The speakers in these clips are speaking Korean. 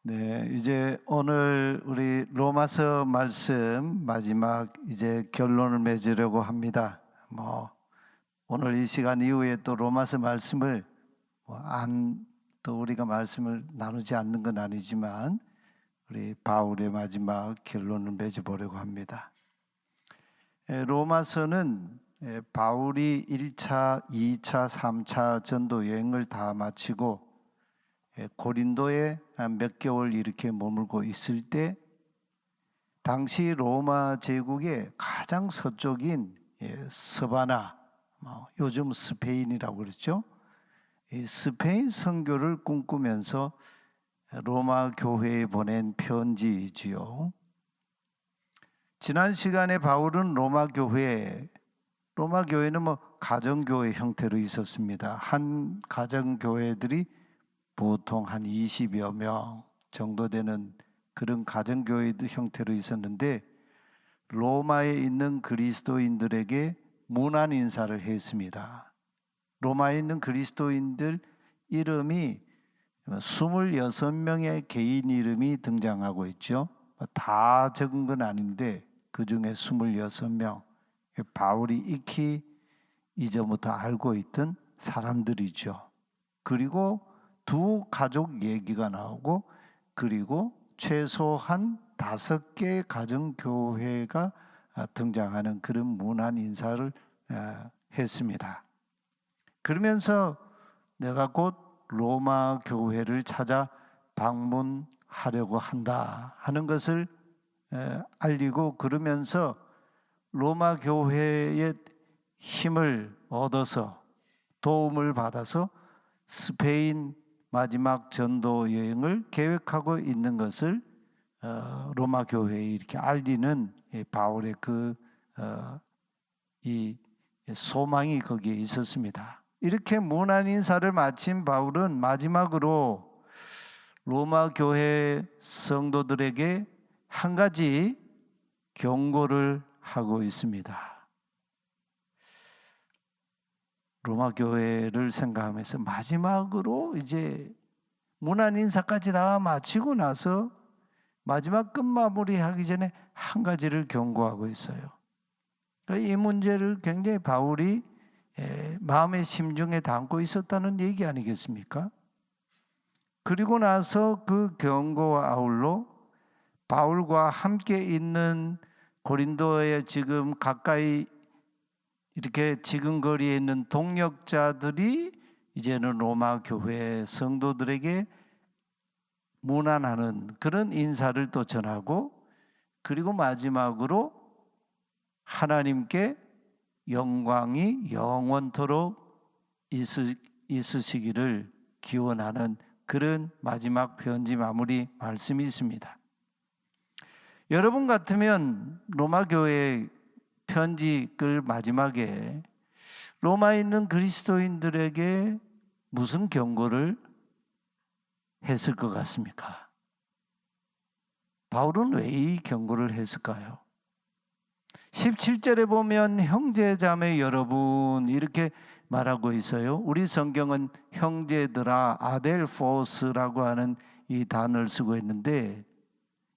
네, 이제 오늘 우리 로마서 말씀 마지막 이제 결론을 맺으려고 합니다. 오늘 이 시간 이후에 또 로마서 말씀을 또 우리가 말씀을 나누지 않는 건 아니지만 우리 바울의 마지막 결론을 맺어보려고 합니다. 로마서는 바울이 1차, 2차, 3차 전도 여행을 다 마치고 고린도에 몇 개월 이렇게 머물고 있을 때 당시 로마 제국의 가장 서쪽인 서바나, 요즘 스페인이라고 그랬죠. 이 스페인 선교를 꿈꾸면서 로마 교회에 보낸 편지이지요. 지난 시간에 바울은 로마 교회는 가정교회 형태로 있었습니다. 한 가정교회들이 보통 한 20여 명 정도 되는 그런 가정교회 형태로 있었는데 로마에 있는 그리스도인들에게 문안 인사를 했습니다. 로마에 있는 그리스도인들 이름이 26명의 개인 이름이 등장하고 있죠. 다 적은 건 아닌데 그 중에 26명 바울이 익히 이전부터 알고 있던 사람들이죠. 그리고 두 가족 얘기가 나오고 그리고 최소한 5개 가정교회가 등장하는 그런 문안 인사를 했습니다. 그러면서 내가 곧 로마 교회를 찾아 방문하려고 한다 하는 것을 알리고 그러면서 로마 교회의 힘을 얻어서 도움을 받아서 스페인 마지막 전도 여행을 계획하고 있는 것을 로마 교회에 이렇게 알리는 바울의 이 소망이 거기에 있었습니다. 이렇게 문안 인사를 마친 바울은 마지막으로 로마 교회 성도들에게 한 가지 경고를 하고 있습니다. 로마 교회를 생각하면서 마지막으로 이제 문안 인사까지 다 마치고 나서 마지막 끝마무리 하기 전에 한 가지를 경고하고 있어요. 이 문제를 굉장히 바울이 마음의 심중에 담고 있었다는 얘기 아니겠습니까? 그리고 나서 그 경고와 아울러 바울과 함께 있는 고린도에 지금 가까이 이렇게 지근거리에 있는 동역자들이 이제는 로마 교회 성도들에게 문안하는 그런 인사를 또 전하고 그리고 마지막으로 하나님께 영광이 영원토록 있으시기를 기원하는 그런 마지막 편지 마무리 말씀이 있습니다. 여러분 같으면 로마 교회 편지 글 마지막에 로마에 있는 그리스도인들에게 무슨 경고를 했을 것 같습니까? 바울은 왜 이 경고를 했을까요? 17절에 보면 형제자매 여러분 이렇게 말하고 있어요. 우리 성경은 형제들아 아델포스라고 하는 이 단어를 쓰고 있는데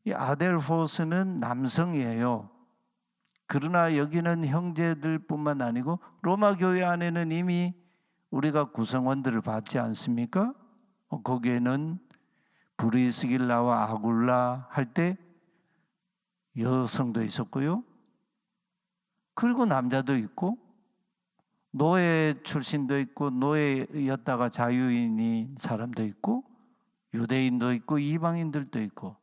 이 아델포스는 남성이에요. 그러나 여기는 형제들 뿐만 아니고 로마 교회 안에는 이미 우리가 구성원들을 받지 않습니까? 거기에는 브리스길라와 아굴라 할 때 여성도 있었고요. 그리고 남자도 있고 노예 출신도 있고 노예였다가 자유인인 사람도 있고 유대인도 있고 이방인들도 있고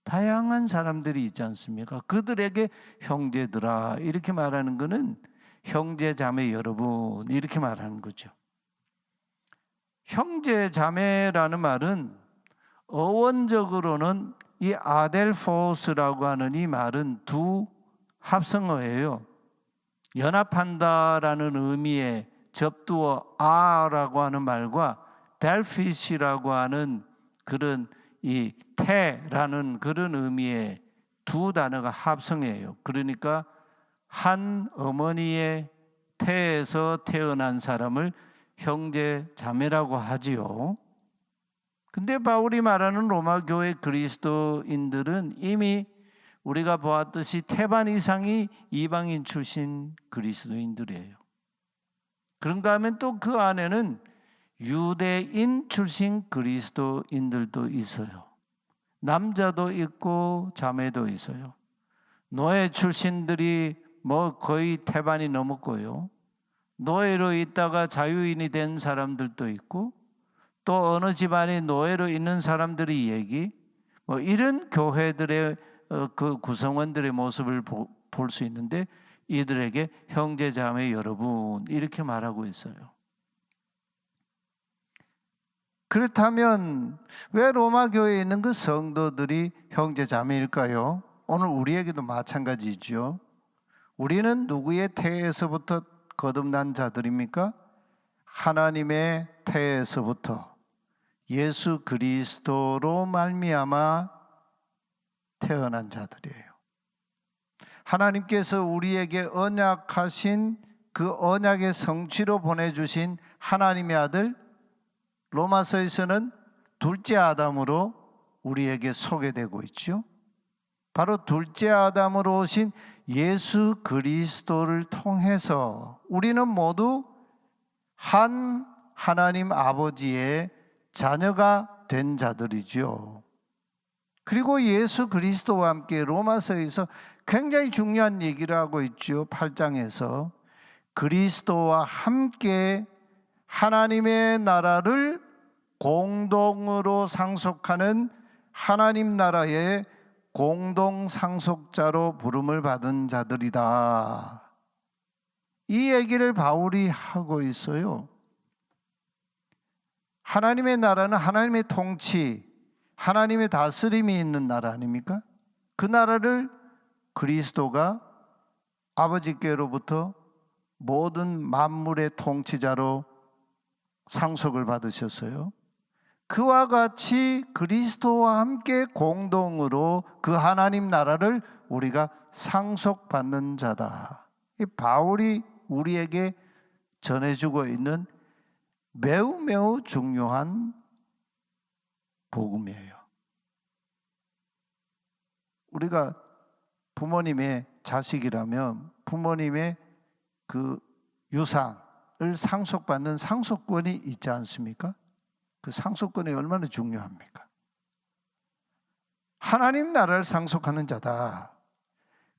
다양한 사람들이 있지 않습니까? 그들에게 형제들아 이렇게 말하는 것은 형제 자매 여러분 이렇게 말하는 거죠. 형제 자매라는 말은 어원적으로는 이 아델포스라고 하는 이 말은 두 합성어예요. 연합한다라는 의미의 접두어 아라고 하는 말과 델피시라고 하는 그런 이 태라는 그런 의미의 두 단어가 합성이에요. 그러니까 한 어머니의 태에서 태어난 사람을 형제 자매라고 하지요. 근데 바울이 말하는 로마 교회 그리스도인들은 이미 우리가 보았듯이 태반 이상이 이방인 출신 그리스도인들이에요. 그런가 하면 또 그 안에는 유대인 출신 그리스도인들도 있어요. 남자도 있고 자매도 있어요. 노예 출신들이 거의 태반이 넘었고요. 노예로 있다가 자유인이 된 사람들도 있고, 또 어느 집안이 노예로 있는 사람들이 얘기, 이런 교회들의 그 구성원들의 모습을 볼 수 있는데, 이들에게 형제 자매 여러분 이렇게 말하고 있어요. 그렇다면 왜 로마 교회에 있는 그 성도들이 형제 자매일까요? 오늘 우리에게도 마찬가지죠. 우리는 누구의 태에서부터 거듭난 자들입니까? 하나님의 태에서부터 예수 그리스도로 말미암아 태어난 자들이에요. 하나님께서 우리에게 언약하신 그 언약의 성취로 보내주신 하나님의 아들, 로마서에서는 둘째 아담으로 우리에게 소개되고 있죠. 바로 둘째 아담으로 오신 예수 그리스도를 통해서 우리는 모두 한 하나님 아버지의 자녀가 된 자들이죠. 그리고 예수 그리스도와 함께 로마서에서 굉장히 중요한 얘기를 하고 있죠. 8장에서 그리스도와 함께 하나님의 나라를 공동으로 상속하는 하나님 나라의 공동 상속자로 부름을 받은 자들이다. 이 얘기를 바울이 하고 있어요. 하나님의 나라는 하나님의 통치, 하나님의 다스림이 있는 나라 아닙니까? 그 나라를 그리스도가 아버지께로부터 모든 만물의 통치자로 상속을 받으셨어요. 그와 같이 그리스도와 함께 공동으로 그 하나님 나라를 우리가 상속받는 자다. 이 바울이 우리에게 전해주고 있는 매우 중요한 복음이에요. 우리가 부모님의 자식이라면 부모님의 그 유산을 상속받는 상속권이 있지 않습니까? 그 상속권이 얼마나 중요합니까? 하나님 나라를 상속하는 자다.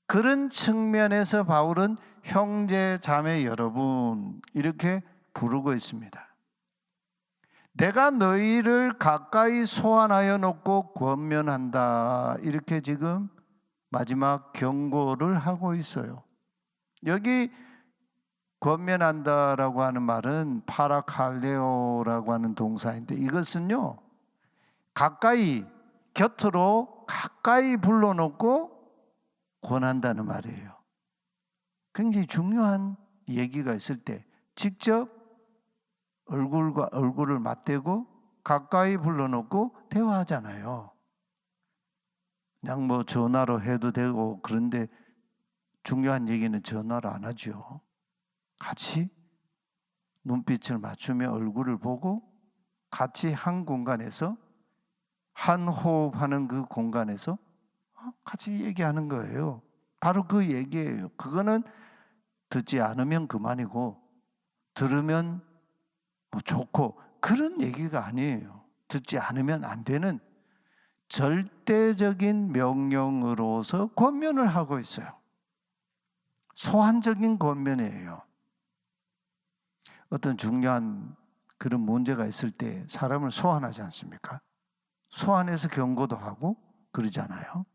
그런 측면에서 바울은 형제 자매 여러분 이렇게 부르고 있습니다. 내가 너희를 가까이 소환하여 놓고 권면한다. 이렇게 지금 마지막 경고를 하고 있어요. 여기 권면한다라고 하는 말은 파라칼레오라고 하는 동사인데 이것은요 가까이 곁으로 가까이 불러놓고 권한다는 말이에요. 굉장히 중요한 얘기가 있을 때 직접 얼굴과 얼굴을 맞대고 가까이 불러놓고 대화하잖아요. 그냥 전화로 해도 되고 그런데 중요한 얘기는 전화로 안 하죠. 같이 눈빛을 맞추며 얼굴을 보고 같이 한 공간에서 한 호흡하는 그 공간에서 같이 얘기하는 거예요. 바로 그 얘기예요. 그거는 듣지 않으면 그만이고 들으면 좋고 그런 얘기가 아니에요. 듣지 않으면 안 되는 절대적인 명령으로서 권면을 하고 있어요. 소환적인 권면이에요. 어떤 중요한 그런 문제가 있을 때 사람을 소환하지 않습니까? 소환해서 경고도 하고 그러잖아요.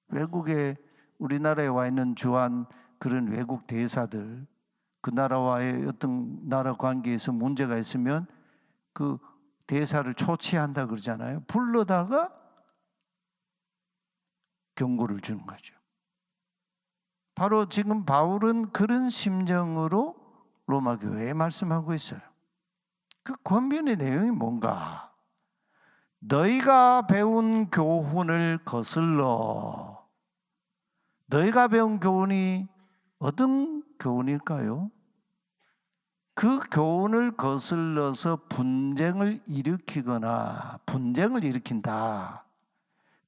외국에 우리나라에 와 있는 주한 그런 외국 대사들 그 나라와의 어떤 나라 관계에서 문제가 있으면 그 대사를 초치한다 그러잖아요. 불러다가 경고를 주는 거죠. 바로 지금 바울은 그런 심정으로 로마 교회에 말씀하고 있어요. 그 권면의 내용이 뭔가? 너희가 배운 교훈을 거슬러. 너희가 배운 교훈이 어떤 교훈일까요? 그 교훈을 거슬러서 분쟁을 일으킨다.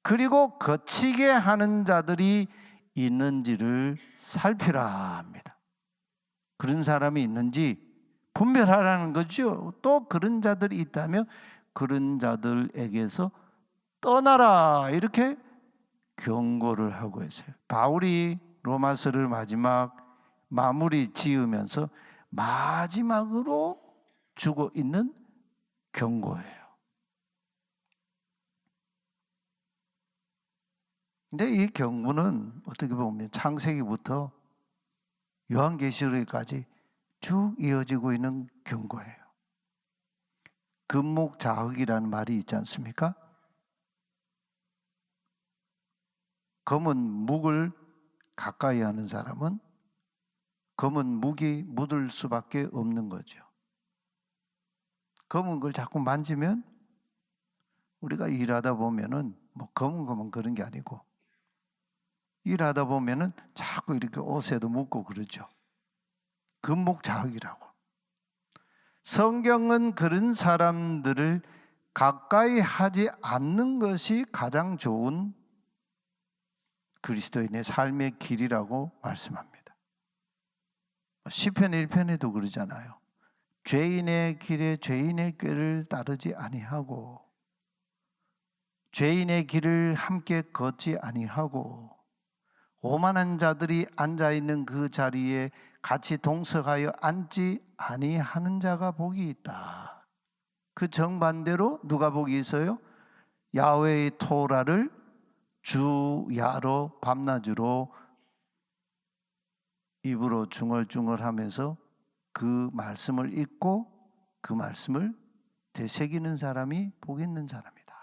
그리고 거치게 하는 자들이 있는지를 살피라 합니다. 그런 사람이 있는지 분별하라는 거죠. 또 그런 자들이 있다면 그런 자들에게서 떠나라, 이렇게 경고를 하고 있어요. 바울이 로마서를 마무리 지으면서 마지막으로 주고 있는 경고예요. 근데 이 경고는 어떻게 보면 창세기부터 요한계시록까지 쭉 이어지고 있는 경고예요. 금목자흑이라는 말이 있지 않습니까? 검은 묵을 가까이 하는 사람은 검은 묵이 묻을 수밖에 없는 거죠. 검은 걸 자꾸 만지면 우리가 일하다 보면은 뭐 검은 것만 그런 게 아니고 일하다 보면은 자꾸 이렇게 옷에도 묻고 그러죠. 금목자흑이라고. 성경은 그런 사람들을 가까이 하지 않는 것이 가장 좋은 그리스도인의 삶의 길이라고 말씀합니다. 시편 1편에도 그러잖아요. 죄인의 길에 죄인의 꾀를 따르지 아니하고 죄인의 길을 함께 걷지 아니하고 오만한 자들이 앉아있는 그 자리에 같이 동석하여 앉지 아니하는 자가 복이 있다. 그 정반대로 누가 복이 있어요? 야훼의 토라를 주야로 밤낮으로 입으로 중얼중얼하면서 그 말씀을 읽고 그 말씀을 되새기는 사람이 복 있는 사람이다.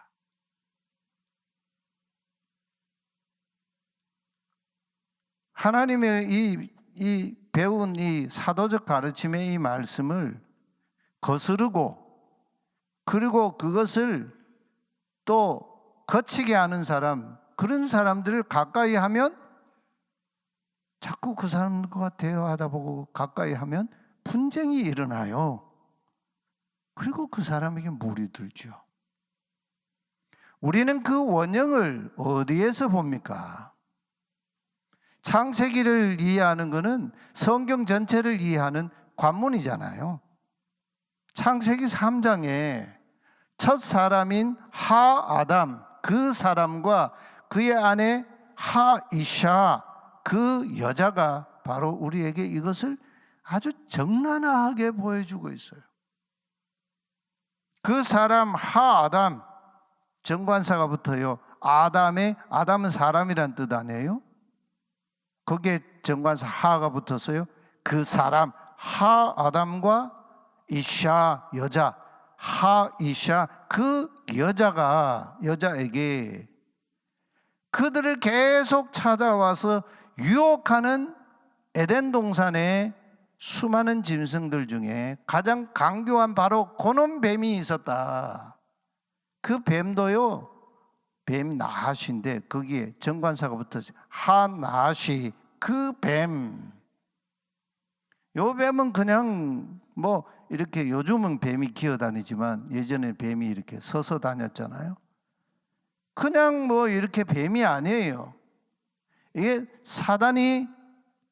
하나님의 이 배운 이 사도적 가르침의 이 말씀을 거스르고 그리고 그것을 또 거치게 하는 사람, 그런 사람들을 가까이 하면 자꾸 그 사람과 대화하다 보고 가까이 하면 분쟁이 일어나요. 그리고 그 사람에게 물이 들죠. 우리는 그 원형을 어디에서 봅니까? 창세기를 이해하는 것은 성경 전체를 이해하는 관문이잖아요. 창세기 3장에 첫 사람인 하아담, 그 사람과 그의 아내 하이샤, 그 여자가 바로 우리에게 이것을 아주 적나라하게 보여주고 있어요. 그 사람 하아담, 정관사가 붙어요. 아담은 사람이란 뜻 아니에요? 거기에 정관사 하가 붙었어요. 그 사람 하아담과 이샤, 여자 하이샤, 그 여자에게 그들을 계속 찾아와서 유혹하는 에덴 동산의 수많은 짐승들 중에 가장 강교한 바로 고놈뱀이 있었다. 그 뱀도요, 뱀 나하시인데 거기에 정관사가 붙어서 하나시, 그 뱀. 요 뱀은 그냥 뭐 이렇게 요즘은 뱀이 기어다니지만 예전에 뱀이 이렇게 서서 다녔잖아요. 그냥 뭐 이렇게 뱀이 아니에요. 이게 사단이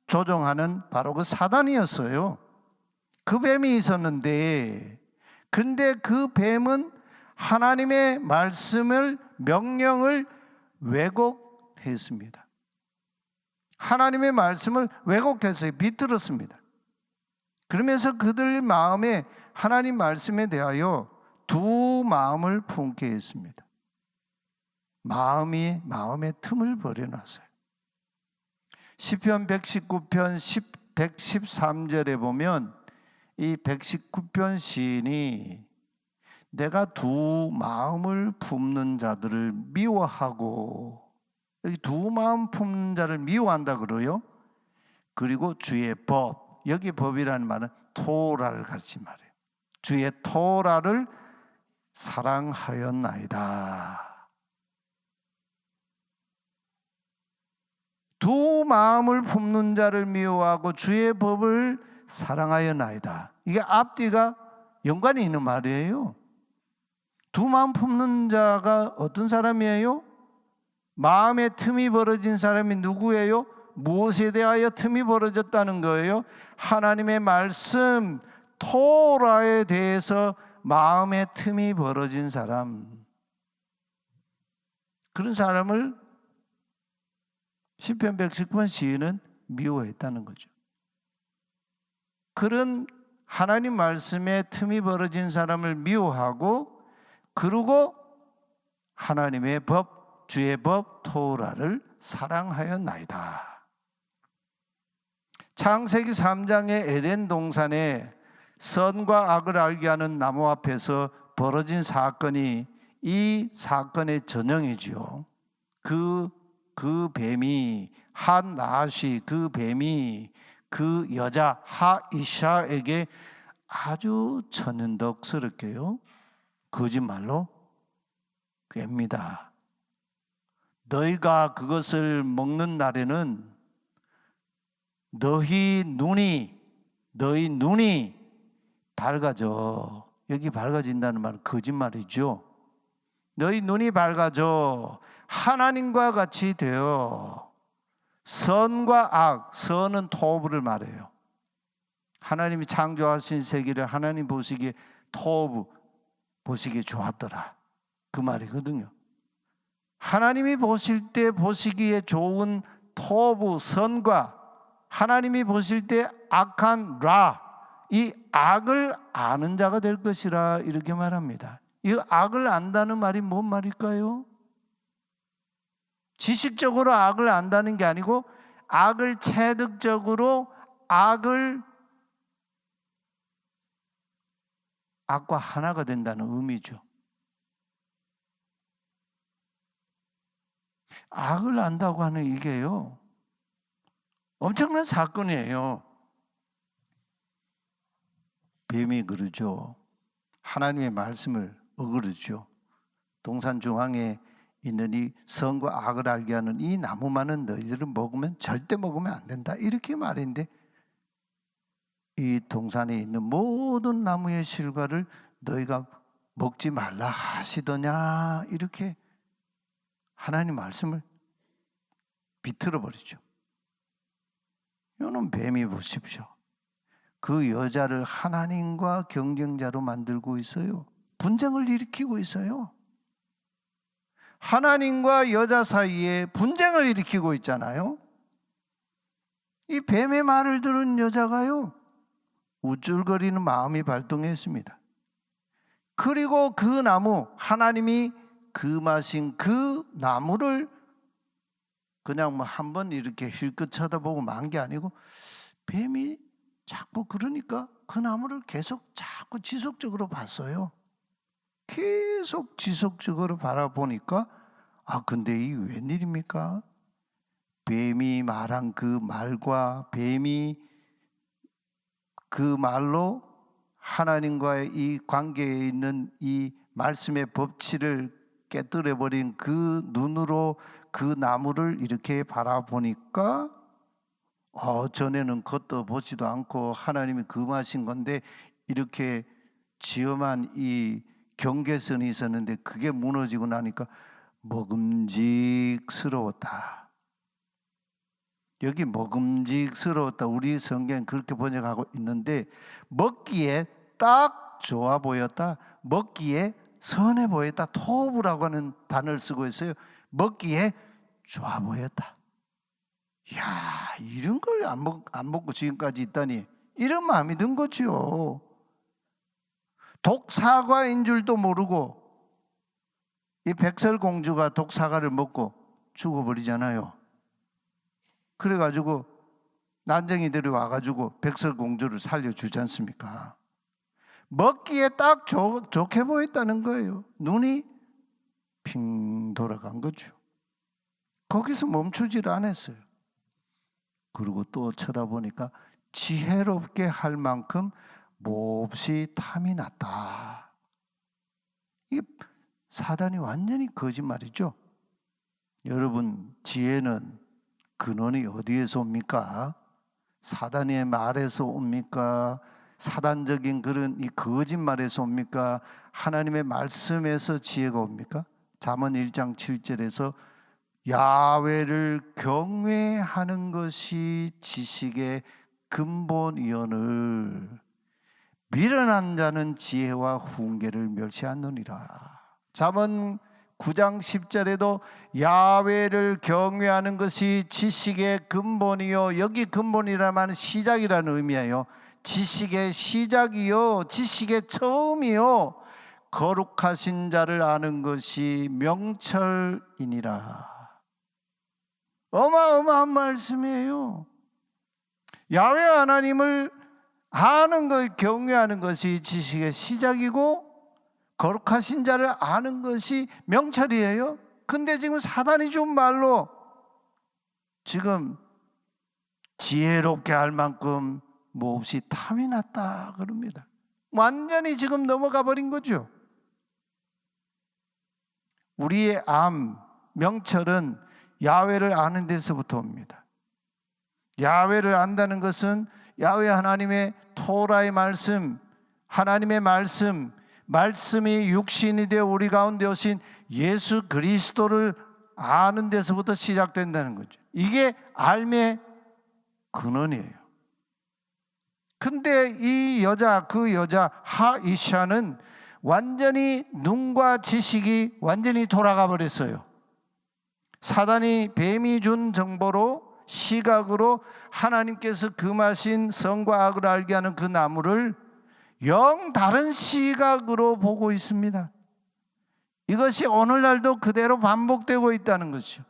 조종하는 바로 그 사단이었어요. 그 뱀이 있었는데, 근데 그 뱀은 하나님의 명령을 왜곡했습니다. 하나님의 말씀을 왜곡해서 비틀었습니다. 그러면서 그들 마음에 하나님 말씀에 대하여 두 마음을 품게 했습니다. 마음에 틈을 버려놨어요. 시편 119편 113절에 보면 이 119편 시인이 내가 두 마음을 품는 자들을 미워하고, 여기 두 마음 품는 자를 미워한다 그래요. 그리고 주의 법, 여기 법이라는 말은 토라를 가르친 말이에요. 주의 토라를 사랑하였나이다. 두 마음을 품는 자를 미워하고 주의 법을 사랑하였나이다. 이게 앞뒤가 연관이 있는 말이에요. 두 마음 품는 자가 어떤 사람이에요? 마음에 틈이 벌어진 사람이 누구예요? 무엇에 대하여 틈이 벌어졌다는 거예요? 하나님의 말씀 토라에 대해서 마음에 틈이 벌어진 사람, 그런 사람을 시편 119편 시인은 미워했다는 거죠. 그런 하나님 말씀에 틈이 벌어진 사람을 미워하고, 그리고 하나님의 법, 주의 법 토라를 사랑하였나이다. 창세기 3장의 에덴 동산에 선과 악을 알게 하는 나무 앞에서 벌어진 사건이 이 사건의 전형이지요. 그 뱀이 한 나앗이 그 뱀이 그 여자 하이샤에게 아주 천연덕스럽게요, 거짓말로 깹니다. 너희가 그것을 먹는 날에는 너희 눈이 밝아져. 여기 밝아진다는 말은 거짓말이죠. 너희 눈이 밝아져 하나님과 같이 되어 선과 악, 선은 토부를 말해요. 하나님이 창조하신 세계를 하나님 보시기에 토부 보시기에 좋았더라, 그 말이거든요. 하나님이 보실 때 보시기에 좋은 토부 선과 하나님이 보실 때 악한 라, 이 악을 아는 자가 될 것이라 이렇게 말합니다. 이 악을 안다는 말이 뭔 말일까요? 지식적으로 악을 안다는 게 아니고 악을 체득적으로 악과 하나가 된다는 의미죠. 악을 안다고 하는 이게요, 엄청난 사건이에요. 뱀이 그러죠. 하나님의 말씀을 어그르죠. 동산 중앙에 있는 이 선과 악을 알게 하는 이 나무만은 너희들은 먹으면 절대 먹으면 안 된다, 이렇게 말인데, 이 동산에 있는 모든 나무의 실과를 너희가 먹지 말라 하시더냐, 이렇게 하나님 말씀을 비틀어 버리죠. 이거는 뱀이 보십시오. 그 여자를 하나님과 경쟁자로 만들고 있어요. 분쟁을 일으키고 있어요. 하나님과 여자 사이에 분쟁을 일으키고 있잖아요. 이 뱀의 말을 들은 여자가요, 우쭐거리는 마음이 발동했습니다. 그리고 그 나무, 하나님이 금하신 그 나무를 그냥 뭐 한번 이렇게 힐끗 쳐다보고 만 게 아니고, 뱀이 자꾸 그러니까 그 나무를 계속 자꾸 지속적으로 봤어요. 계속 지속적으로 바라보니까, 근데 이 웬일입니까? 뱀이 말한 그 말과 뱀이 그 말로 하나님과의 이 관계에 있는 이 말씀의 법칙을 깨뜨려버린 그 눈으로 그 나무를 이렇게 바라보니까, 전에는 겉도 보지도 않고 하나님이 금하신 건데 이렇게 지엄한 이 경계선이 있었는데 그게 무너지고 나니까 먹음직스러웠다. 여기 먹음직스러웠다, 우리 성경 그렇게 번역하고 있는데, 먹기에 딱 좋아 보였다, 먹기에 선해 보였다, 토부라고 하는 단어를 쓰고 있어요. 먹기에 좋아 보였다. 이야, 이런 걸 안 먹고 지금까지 있다니, 이런 마음이 든 거죠. 독사과인 줄도 모르고 이 백설공주가 독사과를 먹고 죽어버리잖아요. 그래가지고 난쟁이들이 와가지고 백설공주를 살려주지 않습니까? 먹기에 딱 좋게 보였다는 거예요. 눈이 핑 돌아간 거죠. 거기서 멈추지를 않았어요. 그리고 또 쳐다보니까 지혜롭게 할 만큼 몹시 탐이 났다. 이 사단이 완전히 거짓말이죠. 여러분, 지혜는 근원이 어디에서 옵니까? 사단의 말에서 옵니까? 사단적인 그런 이 거짓말에서 옵니까? 하나님의 말씀에서 지혜가 옵니까? 잠언 1장 7절에서 야훼를 경외하는 것이 지식의 근본이오늘 미련한 자는 지혜와 훈계를 멸시하느니라. 잠언 9장 10절에도 야훼를 경외하는 것이 지식의 근본이요, 여기 근본이라면 시작이라는 의미예요. 지식의 시작이요, 지식의 처음이요, 거룩하신 자를 아는 것이 명철이니라. 어마어마한 말씀이에요. 야훼 하나님을 아는 것, 경외하는 것이 지식의 시작이고 거룩하신 자를 아는 것이 명철이에요. 근데 지금 사단이 준 말로 지금 지혜롭게 할 만큼 몹시 탐이 났다 그럽니다. 완전히 지금 넘어가 버린 거죠. 우리의 명철은 야훼를 아는 데서부터 옵니다. 야훼를 안다는 것은 야훼 하나님의 토라의 말씀, 하나님의 말씀이 육신이 되어 우리 가운데 오신 예수 그리스도를 아는 데서부터 시작된다는 거죠. 이게 삶의 근원이에요. 근데 이 여자, 그 여자 하이샤는 완전히 눈과 지식이 완전히 돌아가 버렸어요. 사단이 뱀이 준 정보로, 시각으로 하나님께서 금하신 선과 악을 알게 하는 그 나무를 영 다른 시각으로 보고 있습니다. 이것이 오늘날도 그대로 반복되고 있다는 것이죠.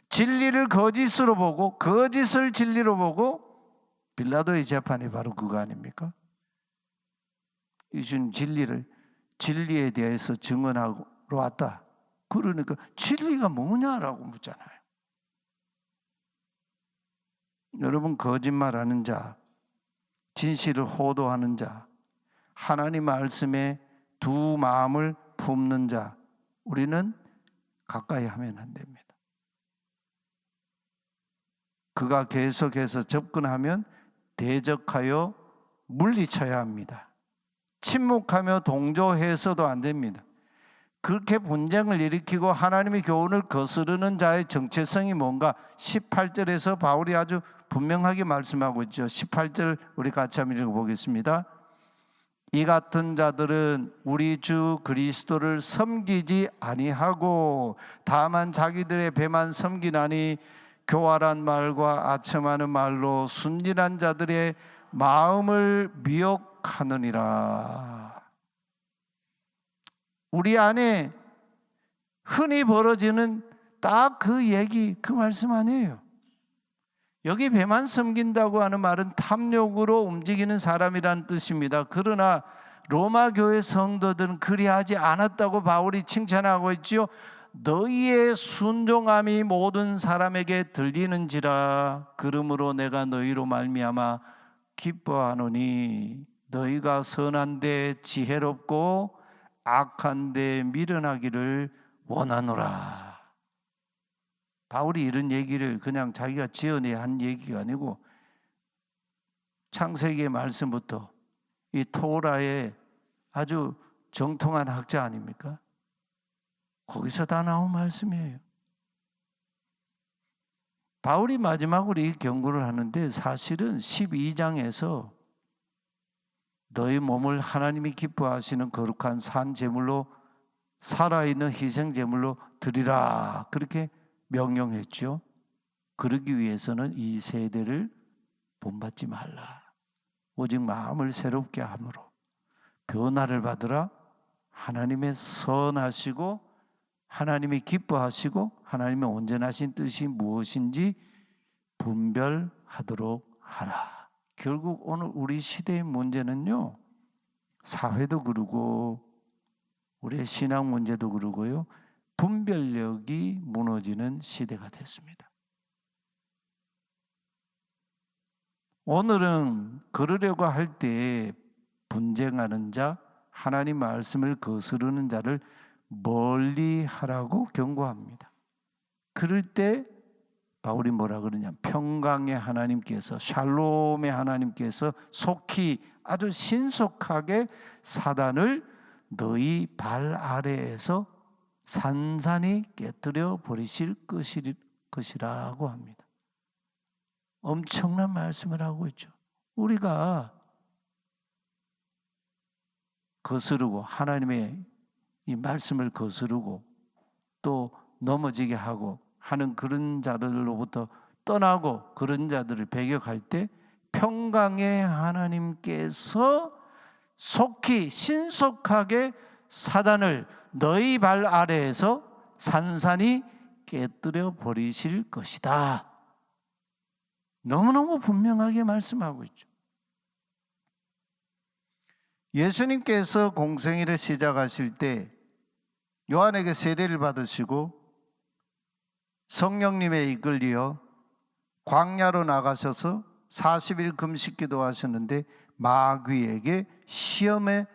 진리를 거짓으로 보고 거짓을 진리로 보고, 빌라도의 재판이 바로 그거 아닙니까? 예수님 진리에 대해서 증언하러 왔다. 그러니까 진리가 뭐냐라고 묻잖아요. 여러분, 거짓말하는 자, 진실을 호도하는 자, 하나님 말씀에 두 마음을 품는 자, 우리는 가까이 하면 안 됩니다. 그가 계속해서 접근하면 대적하여 물리쳐야 합니다. 침묵하며 동조해서도 안 됩니다. 그렇게 분쟁을 일으키고 하나님의 교훈을 거스르는 자의 정체성이 뭔가 18절에서 바울이 아주 분명하게 말씀하고 있죠. 18절 우리 같이 한번 읽어보겠습니다. 이 같은 자들은 우리 주 그리스도를 섬기지 아니하고 다만 자기들의 배만 섬기나니 교활한 말과 아첨하는 말로 순진한 자들의 마음을 미혹하느니라. 우리 안에 흔히 벌어지는 딱 그 얘기, 그 말씀 아니에요. 여기 배만 섬긴다고 하는 말은 탐욕으로 움직이는 사람이라는 뜻입니다. 그러나 로마 교회 성도들은 그리하지 않았다고 바울이 칭찬하고 있지요. 너희의 순종함이 모든 사람에게 들리는지라. 그러므로 내가 너희로 말미암아 기뻐하노니 너희가 선한데 지혜롭고 악한데 미련하기를 원하노라. 바울이 이런 얘기를 그냥 자기가 지어내야 한 얘기가 아니고 창세기의 말씀부터 이 토라의 아주 정통한 학자 아닙니까? 거기서 다 나온 말씀이에요. 바울이 마지막으로 이 경고를 하는데 사실은 12장에서 너희 몸을 하나님이 기뻐하시는 거룩한 산 제물로, 살아있는 희생 제물로 드리라, 그렇게 명령했죠. 그러기 위해서는 이 세대를 본받지 말라. 오직 마음을 새롭게 함으로 변화를 받으라. 하나님의 선하시고 하나님이 기뻐하시고 하나님의 온전하신 뜻이 무엇인지 분별하도록 하라. 결국 오늘 우리 시대의 문제는요, 사회도 그러고 우리의 신앙 문제도 그러고요, 분별력이 무너지는 시대가 됐습니다. 오늘은 그러려고 할 때 분쟁하는 자, 하나님 말씀을 거스르는 자를 멀리 하라고 경고합니다. 그럴 때 바울이 뭐라 그러냐, 평강의 하나님께서, 샬롬의 하나님께서 속히 아주 신속하게 사단을 너희 발 아래에서 산산히 깨뜨려 버리실 것이라고 합니다. 엄청난 말씀을 하고 있죠. 우리가 거스르고 하나님의 이 말씀을 거스르고 또 넘어지게 하고 하는 그런 자들로부터 떠나고 그런 자들을 배격할 때 평강의 하나님께서 속히 신속하게 사단을 너희 발 아래에서 산산히 깨뜨려 버리실 것이다. 너무너무 분명하게 말씀하고 있죠. 예수님께서 공생애를 시작하실 때 요한에게 세례를 받으시고 성령님에 이끌려 광야로 나가셔서 40일 금식 기도하셨는데 마귀에게 시험을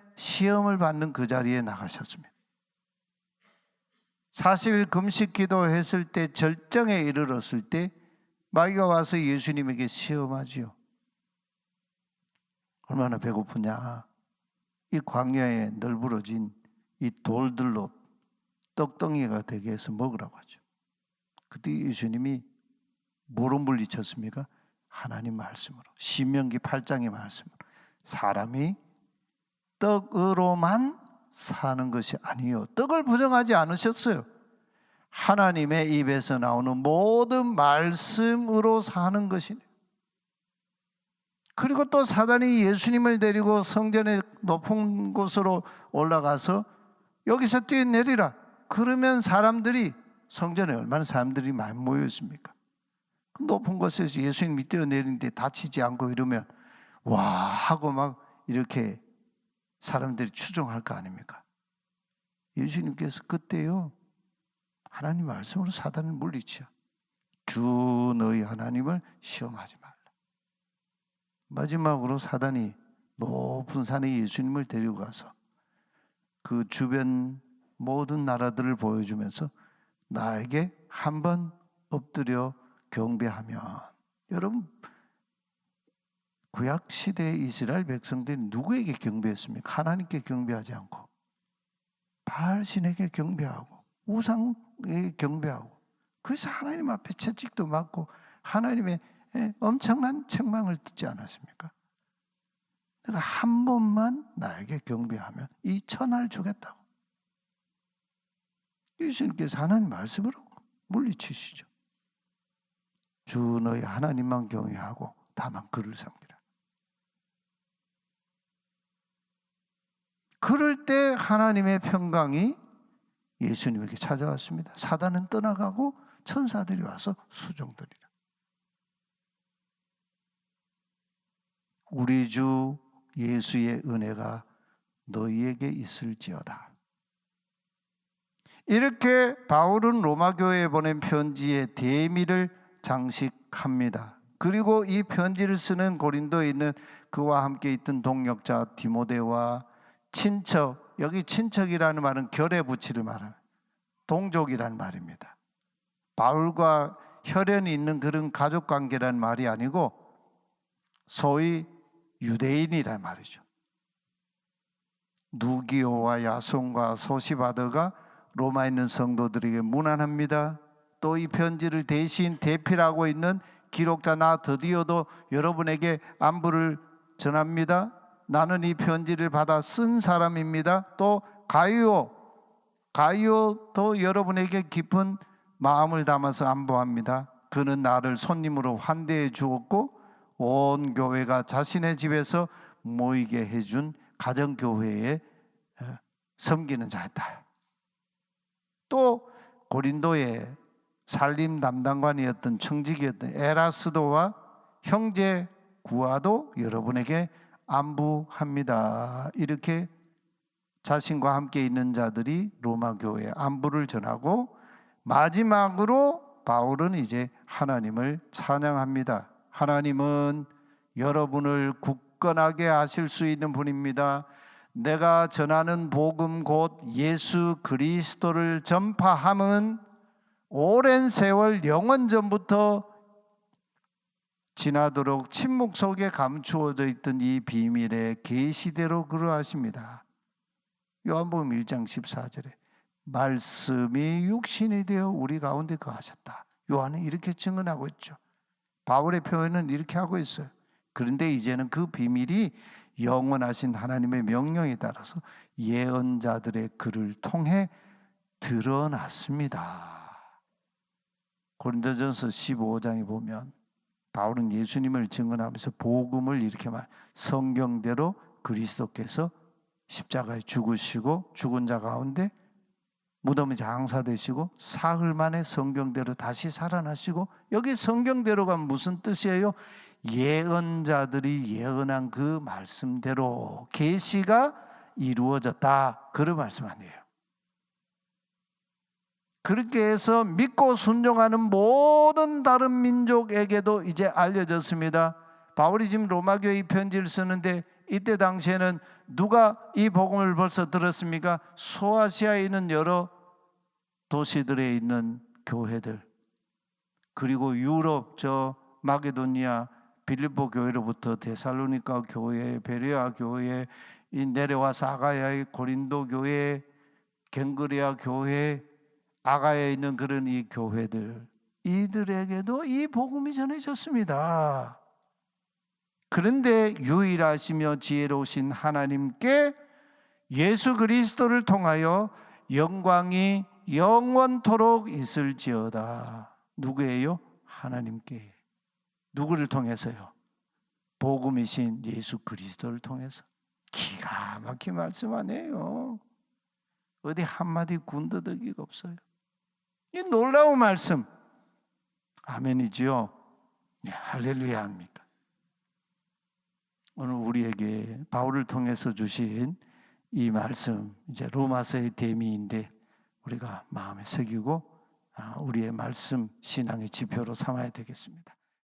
받는 그 자리에 나가셨습니다. 40일 금식 기도했을 때 절정에 이르렀을 때 마귀가 와서 예수님에게 시험하지요. 얼마나 배고프냐. 이 광야에 널브러진 이 돌들로 떡덩이가 되게 해서 먹으라고 하죠. 그때 예수님이 뭐로 물리쳤습니까? 하나님 말씀으로, 신명기 8장의 말씀으로 사람이 떡으로만 사는 것이 아니요, 떡을 부정하지 않으셨어요. 하나님의 입에서 나오는 모든 말씀으로 사는 것이네. 그리고 또 사단이 예수님을 데리고 성전의 높은 곳으로 올라가서 여기서 뛰어내리라. 그러면 사람들이, 성전에 얼마나 사람들이 많이 모여 있습니까? 그 높은 곳에서 예수님이 뛰어내리는데 다치지 않고 이러면 와 하고 막 이렇게 사람들이 추종할 거 아닙니까? 예수님께서 그때요 하나님 말씀으로 사단을 물리쳐. 주 너희 하나님을 시험하지 말라. 마지막으로 사단이 높은 산에 예수님을 데리고 가서 그 주변 모든 나라들을 보여주면서 나에게 한번 엎드려 경배하면, 여러분 구약시대의 이스라엘 백성들이 누구에게 경배했습니까? 하나님께 경배하지 않고 바알신에게 경배하고 우상에 경배하고, 그래서 하나님 앞에 채찍도 맞고 하나님의 엄청난 책망을 듣지 않았습니까? 내가 한 번만 나에게 경배하면 이 천하를 주겠다고 예수님께서 하나님 말씀으로 물리치시죠. 주 너희 하나님만 경외하고 다만 그를 섬기라. 그럴 때 하나님의 평강이 예수님에게 찾아왔습니다. 사단은 떠나가고 천사들이 와서 수종드리라. 우리 주 예수의 은혜가 너희에게 있을지어다. 이렇게 바울은 로마 교회에 보낸 편지의 대미를 장식합니다. 그리고 이 편지를 쓰는 고린도에 있는 그와 함께 있던 동역자 디모데와 친척, 여기 친척이라는 말은 결에 붙이를 말합니다. 동족이라는 말입니다. 바울과 혈연이 있는 그런 가족관계라는 말이 아니고 소위 유대인이란 말이죠. 누기오와 야손과 소시바더가 로마에 있는 성도들에게 문안합니다. 또 이 편지를 대신 대필하고 있는 기록자 나 드디어도 여러분에게 안부를 전합니다. 나는 이 편지를 받아 쓴 사람입니다. 또 가이오도 여러분에게 깊은 마음을 담아서 안부합니다. 그는 나를 손님으로 환대해 주었고 온 교회가 자신의 집에서 모이게 해준 가정교회에 섬기는 자였다. 또 고린도에 살림 담당관이었던 청직이었던 에라스도와 형제 구아도 여러분에게 안부합니다. 이렇게 자신과 함께 있는 자들이 로마 교회에 안부를 전하고, 마지막으로 바울은 이제 하나님을 찬양합니다. 하나님은 여러분을 굳건하게 하실 수 있는 분입니다. 내가 전하는 복음 곧 예수 그리스도를 전파함은 오랜 세월 영원전부터 지나도록 침묵 속에 감추어져 있던 이 비밀의 계시대로 그러하십니다. 요한복음 1장 14절에 말씀이 육신이 되어 우리 가운데 거하셨다. 요한은 이렇게 증언하고 있죠. 바울의 표현은 이렇게 하고 있어요. 그런데 이제는 그 비밀이 영원하신 하나님의 명령에 따라서 예언자들의 글을 통해 드러났습니다. 고린도전서 15장에 보면 바울은 예수님을 증언하면서 복음을 이렇게 성경대로 그리스도께서 십자가에 죽으시고 죽은 자 가운데 무덤에 장사되시고 사흘 만에 성경대로 다시 살아나시고, 여기 성경대로가 무슨 뜻이에요? 예언자들이 예언한 그 말씀대로 계시가 이루어졌다, 그런 말씀 아니에요. 그렇게 해서 믿고 순종하는 모든 다른 민족에게도 이제 알려졌습니다. 바울이 지금 로마교회 편지를 쓰는데 이때 당시에는 누가 이 복음을 벌써 들었습니까? 소아시아에 있는 여러 도시들에 있는 교회들, 그리고 유럽 저 마게도니아 빌립보 교회로부터 데살로니가 교회, 베레아 교회, 내려와서 아가야의 고린도 교회, 갱그레아 교회, 아가야에 있는 그런 이 교회들, 이들에게도 이 복음이 전해졌습니다. 그런데 유일하시며 지혜로우신 하나님께 예수 그리스도를 통하여 영광이 영원토록 있을지어다. 누구예요? 하나님께. 누구를 통해서요? 복음이신 예수 그리스도를 통해서. 기가 막힌 말씀 아니에요. 어디 한마디 군더더기가 없어요. 이 놀라운 말씀. 아멘이지요? 네, 할렐루야 합니까? 오늘 우리에게 바울을 통해서 주신 이 말씀, 이제 로마서의 대미인데 우리가 마음에 새기고 우리의 말씀 신앙의 지표로 삼아야 되겠습니다.